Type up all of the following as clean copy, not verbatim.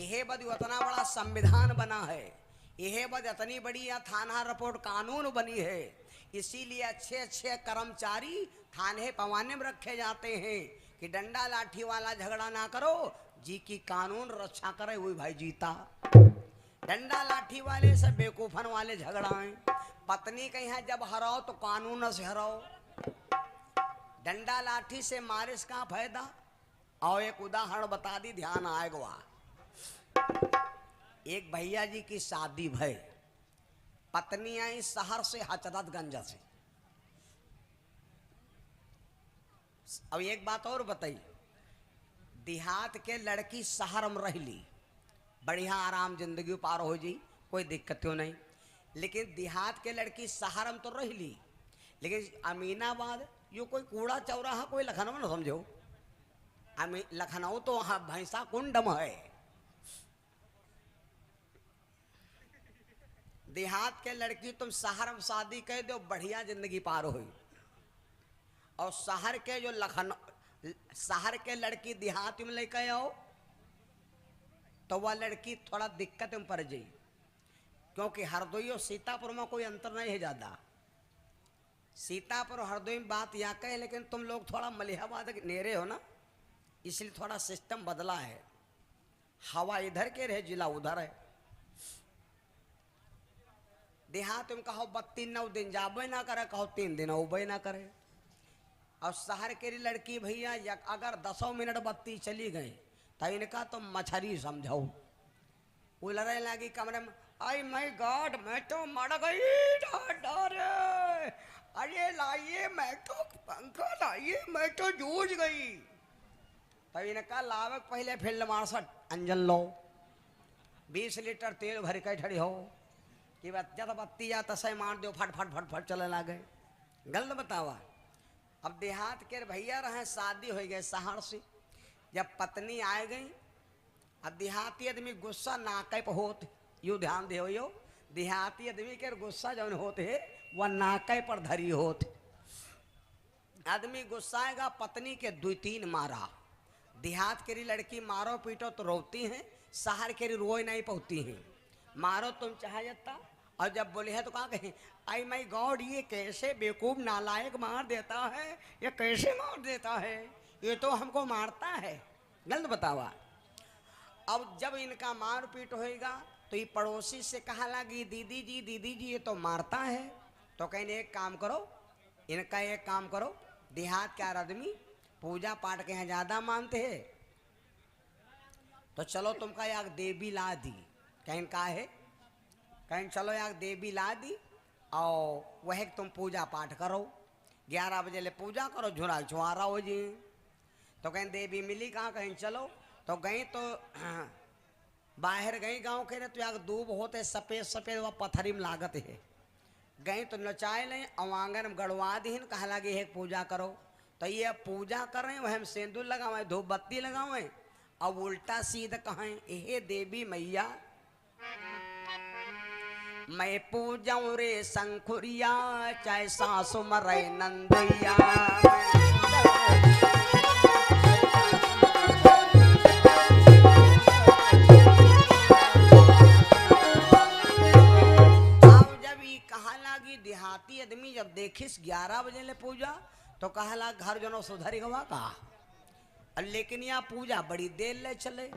यह बद इतना बड़ा संविधान बना है, यह बद इतनी बड़ी थाना रिपोर्ट कानून बनी है, इसीलिए अच्छे अच्छे कर्मचारी थाने पवाने में रखे जाते हैं कि डंडा लाठी वाला झगड़ा ना करो, जी की कानून रक्षा करे वही भाई जीता। डंडा लाठी वाले से बेवकूफन वाले झगड़ाएं, पत्नी कहीं है जब हराओ तो कानून से हराओ, डंडा लाठी से मारिस का फायदा। और एक उदाहरण बता दी, ध्यान आएगा। एक भैया जी की शादी भई, पत्नी आई शहर से हजरतगंज से। अब एक बात और बताई, देहात के लड़की शहर में रह ली, बढ़िया आराम जिंदगी पार हो जी, कोई दिक्कत क्यों नहीं। लेकिन देहात के लड़की शहर में तो रह ली, लेकिन अमीनाबाद यो कोई कूड़ा चौराहा कोई लखनऊ न समझो, लखनऊ तो वहां भैंसा कुंडम है। देहात के लड़की तुम शहर में शादी कर दो, बढ़िया जिंदगी पार हुई। और शहर के जो शहर के लड़की देहात में लेकर आओ तो वह लड़की थोड़ा दिक्कत में पड़ जाई, क्योंकि हरदोई और सीतापुर में कोई अंतर नहीं है ज्यादा। सीतापुर और हरदोई में बात यहाँ कहे, लेकिन तुम लोग थोड़ा मलिहाबाद नेरे हो ना, इसलिए थोड़ा सिस्टम बदला है। हवा इधर के रहे, जिला उधर है। देहात में कहो 32 दिन जाबे ना करे, कहो 3 दिन उबे ना करे। और शहर के लड़की भैया अगर 10 मिनट बत्ती चली गई तो इनका तो मछरी समझो, उलरे लगी कमरे में, आई माय गॉड मैं तो मर गई, अरे लाइए मैं तो पंखा लाइए मैं तो जूझ गई। तो इनका लावक पहले फील्ड मार्शल अंजन लो, 20 लीटर तेल भर के ठड़ी हो कि जब बत्ती या तसे मार दो, फट फट फट फट चले लागे। गलत बतावा। अब देहात के भैया रहे, शादी हो गए शहर से, जब पत्नी आ गई, अब देहाती आदमी गुस्सा नाके पे होते, यू ध्यान दे यो, देहाती आदमी के गुस्सा जौन होते है वह नाके पर धरी होते। आदमी गुस्साएगा, पत्नी के 2-3 मारा। देहात के लड़की मारो पीटो तो रोती हैं, शहर के रोए नहीं पहुँचती हैं। मारो तुम चाहे जाता, और जब बोले है तो कहा कहें, आई माय गॉड ये कैसे बेवकूफ नालायक मार देता है, ये कैसे मार देता है, ये तो हमको मारता है। गलत बतावा। अब जब इनका मार पीट होएगा तो ये पड़ोसी से कहा लगी, दीदी जी ये तो मारता है। तो कहें एक काम करो, इनका एक काम करो, देहात के आदमी पूजा पाठ के यहाँ ज्यादा मानते हैं, तो चलो तुमका याक देवी ला दी। कहीं का है, कहीं चलो याक देवी ला दी और वह तुम पूजा पाठ करो, 11 बजे ले पूजा करो, झुरा छुआरा हो जी। तो कहीं देवी मिली कहाँ, कहीं चलो। तो गई तो बाहर गई गांव के, तो याक दूब होते सफेद सफेद, वह पत्थरी में लागत है। गई तो नचाए लें, आंगन में गड़वा दी, कहा लगे है पूजा करो। तो ये पूजा कर रहे हैं, वह हम सिंदूर लगावे, धूप बत्ती लगावे, अब उल्टा सीधा कहें, हे देवी मैया मैं पूजाऊं रे शंखुरिया, चाहे सासु मरे नंदैया। अब जब ये कहा लगी, देहाती आदमी जब देखिस 11 बजे ले पूजा, तो कहा लगा घर जनो सुधरी गवा कहा। लेकिन यहाँ पूजा बड़ी देर ले चले,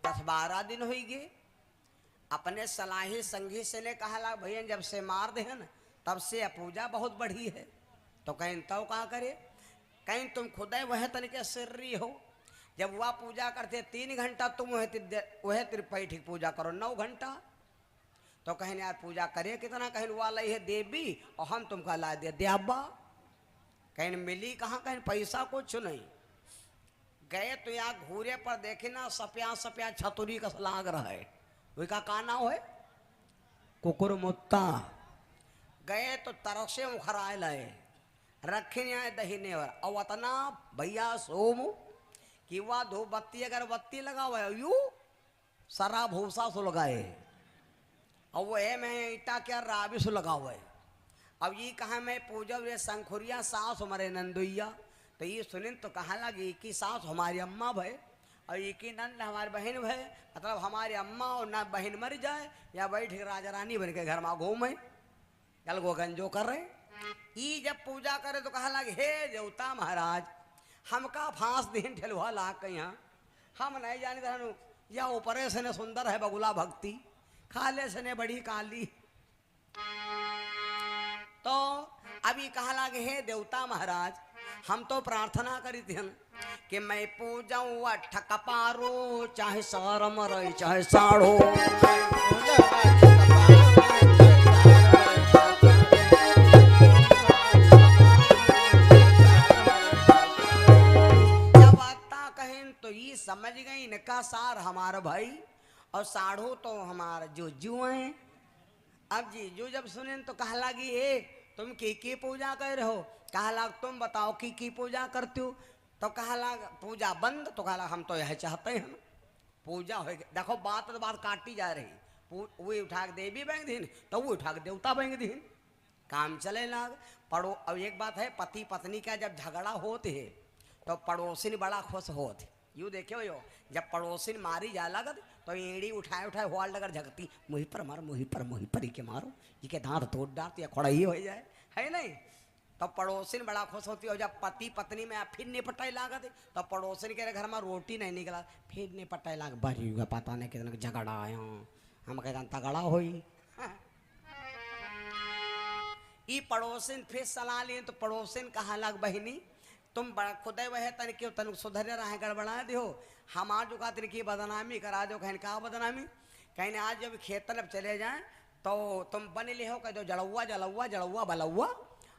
10-12 दिन हुई गए। अपने सलाही संगी से ने कहा ला, भैया जब से मार दे न तब से पूजा बहुत बढ़ी है। तो कहीं तो कहा करे, कहीं तुम खुद वह तनिके सिर्री हो, जब वह पूजा करते 3 घंटा, तुम वह त्रिपैठी पूजा करो 9 घंटा। तो कहीं यार पूजा करे कितना, कहीं वाला है देवी और हम तुमका ला दे देबा, कहीं मिली कहाँ, कहीं पैसा कुछ नहीं। गए तो यहाँ घूरे पर देखे ना, सप्या सप्या छतुरी का लाग रहा है, वही का नाम है कुकुर मुत्ता। गए तो तरसे उखराए लाए, रखे दहीने और अतना भैया सोम कि वह धूप बत्ती अगर बत्ती लगा हुआ है, यू सरा भूसा सो लगाए, और वह मैं ईटा क्या राबी सो लगा हुआ है। अब ये कहा मैं पूजा वे शंखुरिया सास हमारे नंदुइया। तो ये सुनिन तो कहा लगी कि सास हमारी अम्मा भाई, और ये की नंद हमारी बहन भय मतलब हमारी अम्मा और ना बहन मर जाए या बैठ के राजा रानी बन के घर में घूमे गल गोगंजो कर रहे। ई जब पूजा करे तो कहा लगे हे देवता महाराज हमका फांस दीन ठेलुआ ला के यहाँ हम नहीं जाने धनु या ऊपरे से ने सुंदर है बगुला भक्ति खाले से ने बड़ी काली। तो अभी कहा लगे हे देवता महाराज हम तो प्रार्थना करी थी कि मैं पूजाऊं अठ कपारो चाहे सारम रही चाहे साढ़ो जब आता कहें तो ये समझ गई इनका सार हमारा भाई और साढ़ो तो हमारा जो है। अब जीजू जब सुने तो कहा लगी हे तुम की पूजा कर रहे हो कहा लाग तुम बताओ की पूजा करते हो तो कहा लाग पूजा बंद तो कहा लाग हम तो यह चाहते हैं पूजा हो देखो बात तो बात काटी जा रही वो उठा के देवी बैंक दीन तो वो उठा के देवता बैंक दीन काम चले लाग पड़ो। अब एक बात है पति पत्नी का जब झगड़ा होते है तो पड़ोसिन बड़ा खुश होते यूँ देखे हो जब पड़ोसिन मारी जा लगत तो एड़ी उठाए उठाए होल लगर झगती मुही पर मारो मुही पर के मारो ये के दांत तोड़ डालती या खड़ा ही हो जाए है नहीं। तो पड़ोसिन बड़ा खुश होती है जब पति पत्नी में फिर निपटाई लागत तो पड़ोसिन के घर में रोटी नहीं निकला फिर निपटाई लाग बड़ी पता नहीं कितना झगड़ा आया हम कहता तगड़ा होई ई पड़ोसिन फिर सलाह लिए तो पड़ोसिन कहा लाग बहिनी तुम खुदे वह तन क्यों तन सुधर रहे गड़बड़ा दो हमार जो का तन की बदनामी करा दो कहने कहा बदनामी कहने आज जब खेतन अब चले जाए तो तुम बन ले हो कह दो जड़ुआ जलुआ जड़ुआ बलुआ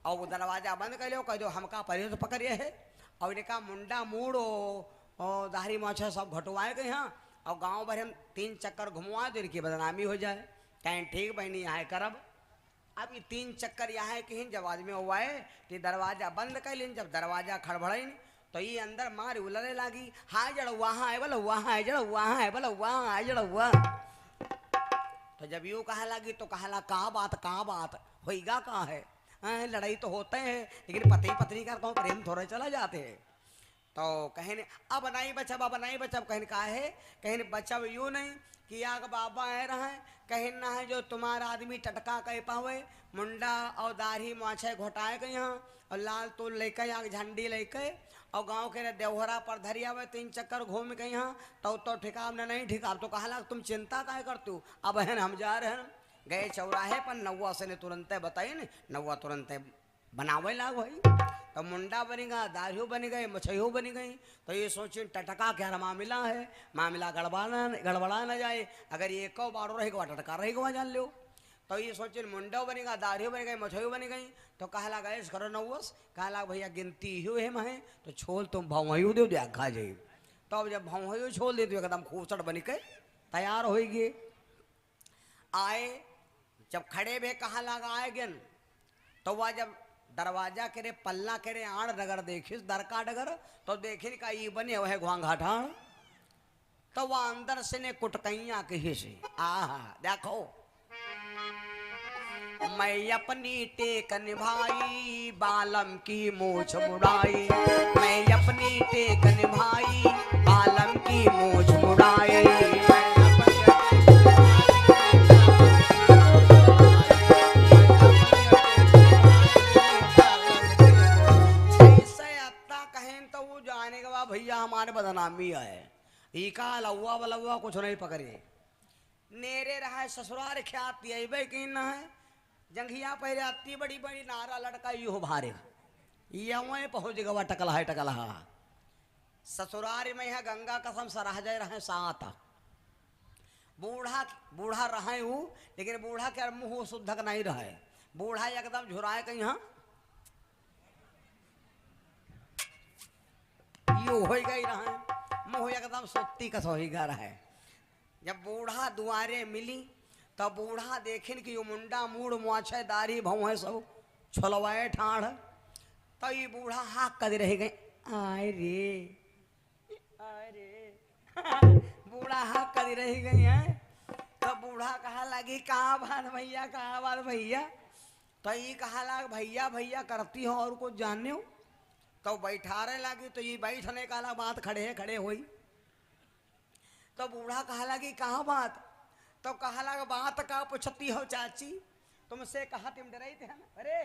और वो दरवाजा बंद कर लो कह दो हमका परे तो पकड़िए है और इनका मुंडा मूड और दाढ़ी मोछे सब घटवाए गए यहाँ और गांव भर हम 3 चक्कर घुमवा दो इनकी बदनामी हो जाए कहें ठीक बहनी यहाँ करब। अब ये 3 चक्कर यहाँ कहीं जब आदमी हुआ है कि दरवाजा बंद कर लें जब दरवाजा खड़बड़े तो ये अंदर मार उलने लगी हाय जड़ वहाँ है बोला वहाँ है जड़ वहाँ है बोला वहाँ है जड़ हुआ। तो जब यूँ कहा लगी तो कहा ला कहाँ बात होईगा कहाँ है लड़ाई तो होते हैं लेकिन पति पत्नी का कहूँ प्रेम थोड़े चला जाते हैं। तो कहने अब नहीं बचब कहने कहा है कहने बचब यूँ नहीं कि आग बाबा है रहे कहना है जो तुम्हारा आदमी टटका कह पावे मुंडा और दाढ़ी माछे घोटाए के यहाँ और लाल तूल लेके आग झंडी लेके और गांव के देवहरा पर धरिया हुए 3 चक्कर घूम के यहाँ तो ठिकाब ने नहीं ठिकाब तो कहा लग तुम चिंता काहे करते हो अब है हम जा रहे हैं गए चौराहे पर नौवा से ने तुरंत बताई न नौवा तुरंत बनावे लाग भाई तो मुंडा बनेगा दाढ़ी बन गए मछियो बन गई तो ये सोचे टटका क्या मामला है मामला गड़बड़ा न जाए अगर ये एक बार रहेगा टटका रहेगा जान लो तो ये सोचे मुंडा बनेगा दाढ़ी बन गई मछियो बन गई तो कहला गए करो नौवस कहला भैया गिनती ही है मैं तो छोल तुम भवयू दे खा जाइए तो अब जब भवयू छोल दे दो एकदम खूसट बन के तैयार होगी आए जब खड़े भे कहा लगा आए गेन तो वह जब दरवाजा करे पल्ला करे आड़ डगर देखिस दर का डगर तो देखिन का ये बने वह घाठान तो वह अंदर से ने कुटकैया कही से आहा देखो मैं अपनी टेक निभाई बालम की मूछ मुड़ाई मैं अपनी टेक निभाई बालम की मूछ मुड़ाई भैया हमारे बदनामी है इका लौवा बलौवा कुछ नहीं पकड़े नेरे रहा ससुराल ख्यात ये कि न है जंघिया पहले आती बड़ी बड़ी नारा लड़का यू भारे ये पहुंच गवा टकला ससुराल में है गंगा कसम सराह जाए रहे सात बूढ़ा रहे हूँ लेकिन बूढ़ा के मुंह शुद्धक नहीं रहे बूढ़ा एकदम झुराए कहीं यहाँ यू हो गई रहा मुँह एकदम सुत्ती कस हो रहा है। जब बूढ़ा दुआरे मिली तब बूढ़ा देखिन कि यो मुंडा मूड मुआछे दाढ़ी भव है सब छोलवाए ठाढ़ तो ये बूढ़ा हाक कर रह गए आए रे बूढ़ा हाक कर रह गई है तो बूढ़ा कहा लगी कहाँ बात भैया तो ये कहा लग भैया करती हो और कुछ जानने हो तो बैठारे लगी तो ये बैठने का बात खड़े हुई तो बूढ़ा कहा लगी कहाँ बात, तो कहा लगा बात का पूछती हो चाची, तुमसे कहा तुम डराई थे ना, अरे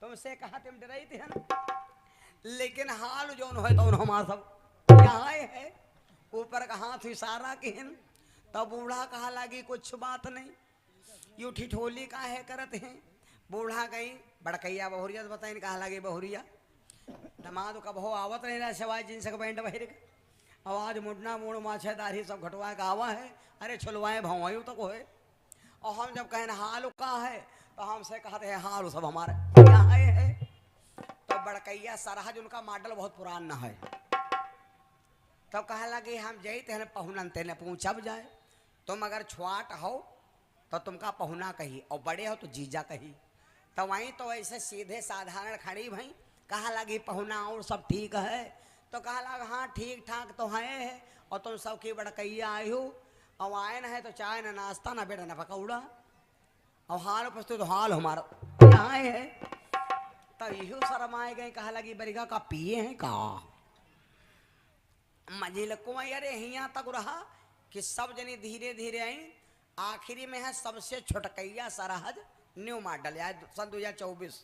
तुमसे कहा तुम डराई थे ना, लेकिन हाल जो है तो हमारा सब यहाँ है, ऊपर का हाथ इशारा किन। तब बूढ़ा कहा लगी कुछ बात नहीं, यू ठिठोली का है करते हैं। बूढ़ा गई बड़कैया बहुरिया तो बताई कहा लगी बहुरिया दमाद का बहु आवत नहीं रहा सवाई जिनसे पैंट बहिर आवाज मुड़ना मुड़ माछे दाढ़ी सब घटवाए का आवा है, अरे छुलवाए भवायु तक तो है। और हम जब कहें हाल का है तो हमसे कहते हैं हाल सब हमारे यहाँ है। तो बड़कैया सरहज उनका मॉडल बहुत पुराना है। तो कहा लगे हम जैते हैं पहुनन तेने पूछब जाए, तुम अगर छुआट हो तो तुमका पहुना कही और बड़े हो तो जीजा कही। तो वहीं तो ऐसे सीधे साधारण खड़ी भाई कहा लगी पहुना और सब ठीक है, तो कहा लगा हाँ ठीक ठाक तो है और तुम सब की बड़कैया आई हो और आए न है तो चाय न नाश्ता न बेटा न पकौड़ा और हाल पुछते तो हाल हमारा यहाँ है। तो यही शर्माए गए कहा लगी बरिगा का पिए हैं का मजिल को अरे यहाँ तक रहा कि सब जनी धीरे धीरे आई। आखिरी में है सबसे छोटकैया सरहद न्यू मॉडल या सन 2024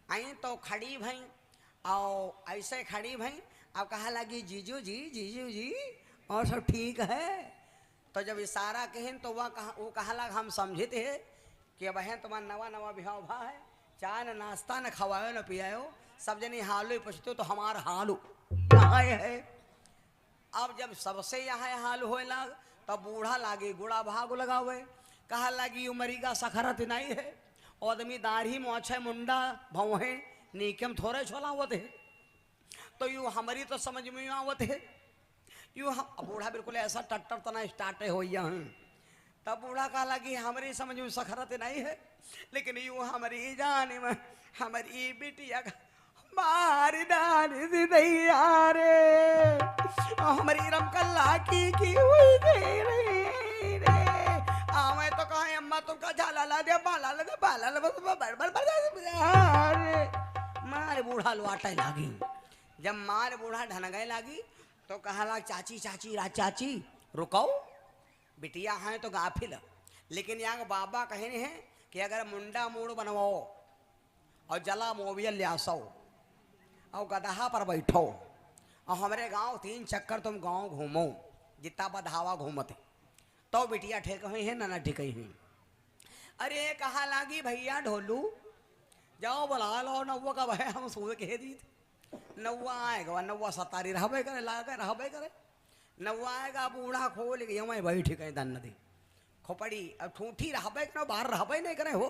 आई तो खड़ी भई और ऐसे खड़ी भई। अब कहा लगी जीजू जी और सब ठीक है। तो जब इशारा कहें तो वह वो कहा लगा हम समझे थे कि बहन तुम्हारा नवा नवा बिहाव भा है, चाय न नाश्ता न खवाओ न पियाओ, सब जनी हालो पूछते तो हमार हालू यहाँ है। अब जब सबसे यहाँ हाल हो लग तब बूढ़ा लागे गुड़ा भाग लगावे कहा लगी उमरीगा सखरत नहीं है, आदमी दाढ़ी मोछे मुंडा भौहे नीकम थोड़े छोलावत है, तो यू हमारी तो समझ में आवत है यू बूढ़ा बिल्कुल ऐसा टट्टर तना स्टार्ट हो यहाँ। तब बूढ़ा कहा लगी हमारी समझ में सखरत नहीं है, लेकिन यू हमारी जाने में हमारी बिटिया मारी डाली दी दैया रे हमारी रमकल्ला की हुई रे मैं तो कहा अम्मा तुमका झाला ला दे बाला ला दे बाला ला अरे मारे बूढ़ा लुआटे लागी। जब मारे बूढ़ा ढनगे लागी तो कहा लगा चाची चाची चाची रुको बिटिया हैं तो गाफिल, लेकिन यहाँ बाबा कहे हैं कि अगर मुंडा मूड बनवाओ और जला मोबियल लियासो और गदहा पर बैठो और हमारे गांव 3 चक्कर तुम गांव घूमो जितना बधावा घूमते तो बिटिया ठेक हुई है ना ठेक हुई। अरे कहा लागी भैया ढोलू जाओ बुला लो नौवा का भाई हम सुबह कह दी नौवा आएगा नौवा सतारी रहबे करे लागे रहबे करे नौवा आएगा बूढ़ा खोल के मैं बैठ गए दन नदी खोपड़ी अब ठूठी रहबे करो बाहर रहबे नहीं करे हो।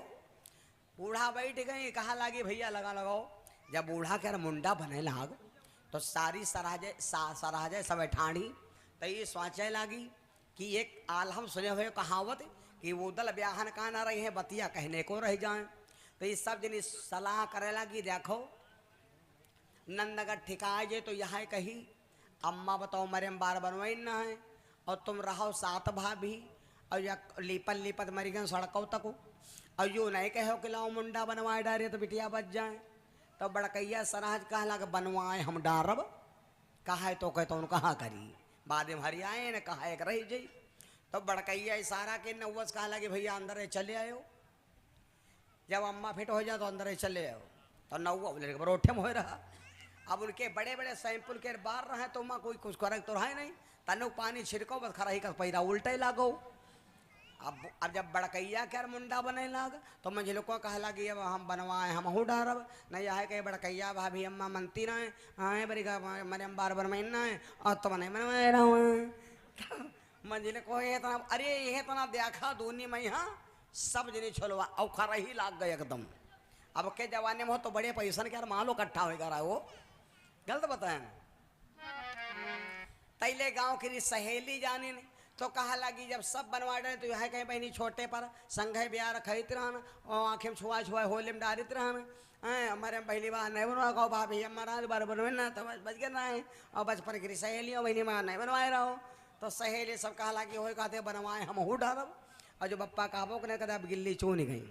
बूढ़ा बैठ गए कहा लागी भैया लगा लगाओ। जब बूढ़ा के मुंडा बने लाग तो सारी सराजे सब ठाणी तो ये सोचे लागी कि एक आलम सुने हुए कहावत कि वो दल ब्याहन का ना रही है बतिया कहने को रह जाए। तो ये सब जन सलाह करे लगी देखो नंदगढ़ ठिकाए जे तो यहाँ कही अम्मा बताओ मरे बार बनवाई ना है और तुम रहो 7 भाभी और या लीपन लीपत मरी गए सड़कों तक और यूँ नहीं कहो कि लाओ मुंडा बनवाए डारे तो बिटिया बच जाए। तो बड़कैया सरहज कहा लगा बनवाए हम डारब कहा तो कहते उन कहाँ करी बाद में हरी आए न कहा एक रही जी। तो बड़कैया इशारा के नौवस कहा लगे भैया अंदर चले आयो। जब अम्मा फिट हो जाए तो अंदर चले आओ तो नौवा बोले बरोठे में हो रहा। अब उनके बड़े बड़े सैंपल के बार रहे तो माँ कोई कुछ करक तो रहा नहीं तनु पानी छिड़को बस खरा ही का पैरा उल्टे लागो। अब जब बड़कैया के मुंडा बने लाग तो मुझे लोग को कहा लगी अब हम बनवाए हम हूँ डारब नहीं आए कहे बड़कैया भाभी अम्मा मनती ना है आए बड़ी मरे बार बार महीना है और तो नहीं बनवाए रहा हूँ मंजिल को ये तना अरे ये तना देखा दूनी में यहाँ सब जने छोलवा और खरा ही लाग गए एकदम। अब के जवाने में हो तो बड़े पैसा के मालो इकट्ठा होगा रहा वो गलत बताए तैले गांव की सहेली जानी ने तो कहा लगी जब सब बनवा रहे तो यह कहीं बहनी छोटे पर संघे ब्याह रखित रहन और आँखें छुआ छुआ होली में डारित रहन हमारे पहली बार नहीं बनवा कहो भाभी हमारा बार बनवे ना तो बच गए ना है और बचपन की सहेलियों बहनी माँ नहीं बनवाए रहो। तो सहेली सब कहा लगी हो कहते बनवाए हम हूँ डारब और जो बप्पा कहाबो ने कहते अब गिल्ली चून गई।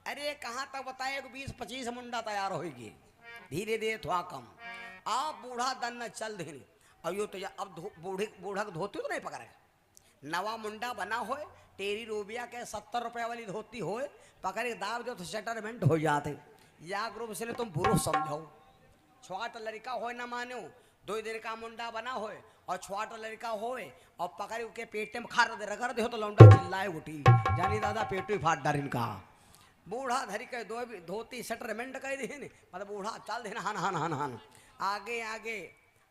अरे कहाँ तक बताए 20-25 मुंडा तैयार होगी धीरे धीरे थोड़ा कम आप बूढ़ा दन चल देनी अब यो तो अब बूढ़ा के धोती तो नहीं पकड़े, नवा मुंडा बना होए, टेरी रूबिया के 70 रुपया वाली धोती होए, पकड़ के दाब दो तो सेटलमेंट हो जाते। या ग्रुप से तुम बुरो समझो, छोटा लड़का होए ना मानो, 2 दिन का मुंडा बना होए और छोटा लड़का होए और पकड़ के पेट में खार दे रगड़ दे तो लौंडा चिल्लाए उठी, जानी दादा पेट ही फाट डारिन का। बूढ़ा धरी के दो धोती सेटलमेंट कह दे, मतलब बूढ़ा चल देना हन हन हन हन, आगे आगे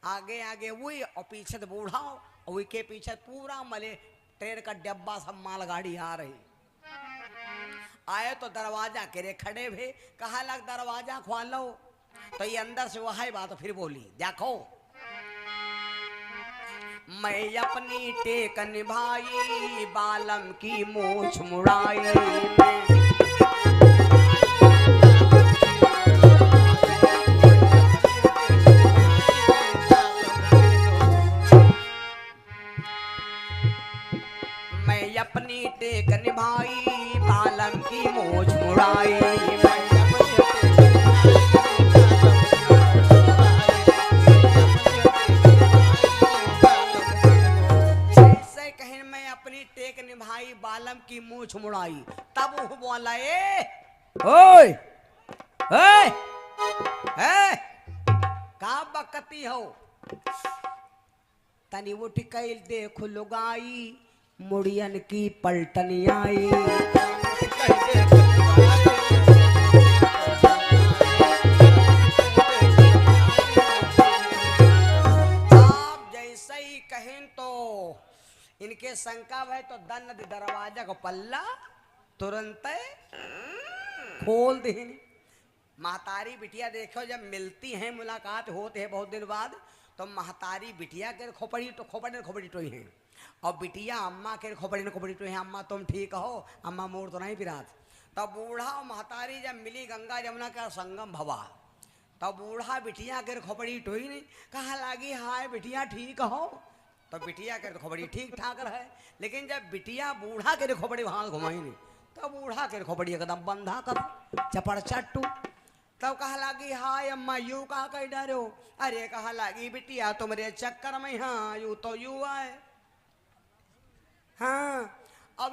आगे आगे वही और पीछे तो बूढ़ा और वही के पीछे पूरा मले ट्रेन का डब्बा सब मालगाड़ी आ रही। आए तो दरवाजा के खड़े भे, कहा लग दरवाजा खोलो, तो ये अंदर से वही बात फिर बोली, देखो मैं अपनी टेक निभाई बालम की मूछ मुड़ाई, मैं अपनी टेक निभाई बालम की मूछ मुड़ाई, टेक निभाई बालम की मूछ मुड़ाई। तब वो बोला ओए ओए का बकती हो, तनी उठ कैल देख लुगाई मुड़ियन की पलटनी आई, आप जैसे ही कहें तो इनके शंका है तो दन दरवाजा को पल्ला तुरंत खोल दे। महतारी बिटिया देखो जब मिलती हैं, मुलाकात होते हैं बहुत दिन बाद, तो महतारी बिटिया के खोपड़ी तो खोपड़ी टोई है और बिटिया अम्मा के खोपड़ी टोई है, अम्मा तुम ठीक हो, अम्मा मोर तो नहीं पिरात। तब बूढ़ा और महतारी जब मिली गंगा जमुना का संगम भवा, तब बूढ़ा बिटिया के खोपड़ी टोई नहीं, कहा लागी हाय बिटिया ठीक हो, तो बिटिया के खोपड़ी ठीक ठाक रहे। लेकिन जब बिटिया बूढ़ा के खोपड़ी वहां घुमाई नहीं, तब बूढ़ा के खोपड़ी एकदम बंधा कर चपड़ चट्टू। तब कहा लागी हाय अम्मा यू कहा कह डरो, अरे कहा लागी बिटिया तुम्हारे चक्कर में, हाँ यू तो यू आए। हाँ अब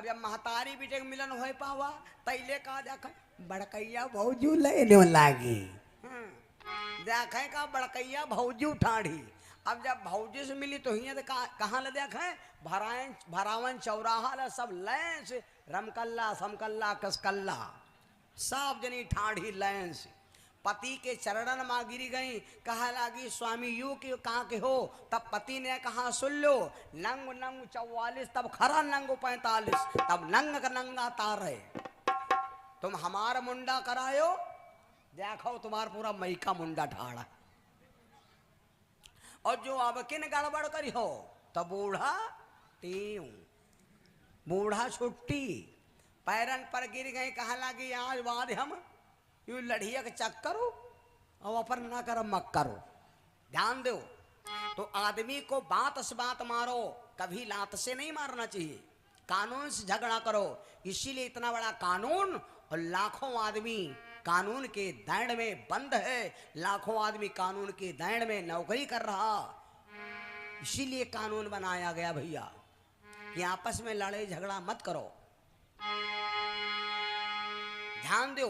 जब महतारी बेटे के मिलन हो पावा तैले कहा देख बड़कैया भौजू लेने लागी, देखे का बड़कैया भौजू ठाढ़ी। अब जब भौजी से मिली तो हिया कहाँ ले देखे, भरावन चौराहा ला सब लैंस रमकल्ला समकल्ला कसकल्ला सब जनी ठाढ़ी लैंस। पति के चरणन माँ गिरी गई, कहा लागी स्वामी यू के कहाँ के हो, तब पति ने कहा सुन लो, नंग नंग 44 तब खरा नंग 45, तब नंग का नंगा तार है, तुम हमारा मुंडा करायो, देखो तुम्हारा पूरा मई का मुंडा ठाड़ा। और जो अब किन गड़बड़ करी हो, तब बूढ़ा छुट्टी पैरन पर गिर गए, कहा लागी आज बाद हम यू लड़िया के चक्कर हो और अपन ना करो मक करो। ध्यान दो, तो आदमी को बात से बात मारो, कभी लात से नहीं मारना चाहिए, कानून से झगड़ा करो। इसीलिए इतना बड़ा कानून और लाखों आदमी कानून के दैण में बंद है, लाखों आदमी कानून के दैण में नौकरी कर रहा। इसीलिए कानून बनाया गया भैया कि आपस में लड़ाई झगड़ा मत करो। ध्यान दो,